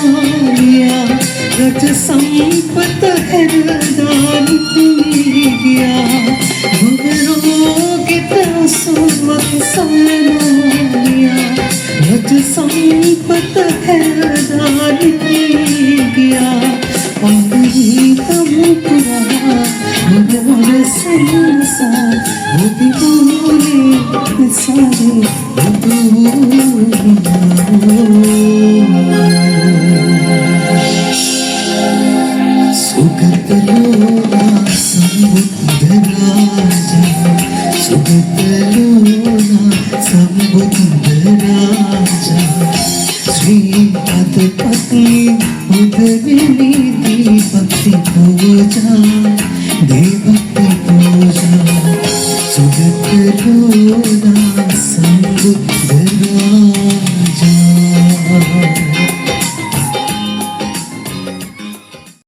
लिया रज संपत हरदान गया भवरोगित सुमत लिया रज संपत हरदान गया पंडित मुकुरा मोर संसार भी बोले सारे सुगत लोना समुद्र राजा सुगत लोना समुद्र राजा श्रीपद पत्नी उदरिणी भक्ति पूजा देवभक्ति पूजा सुगत लोना समुद्र राजा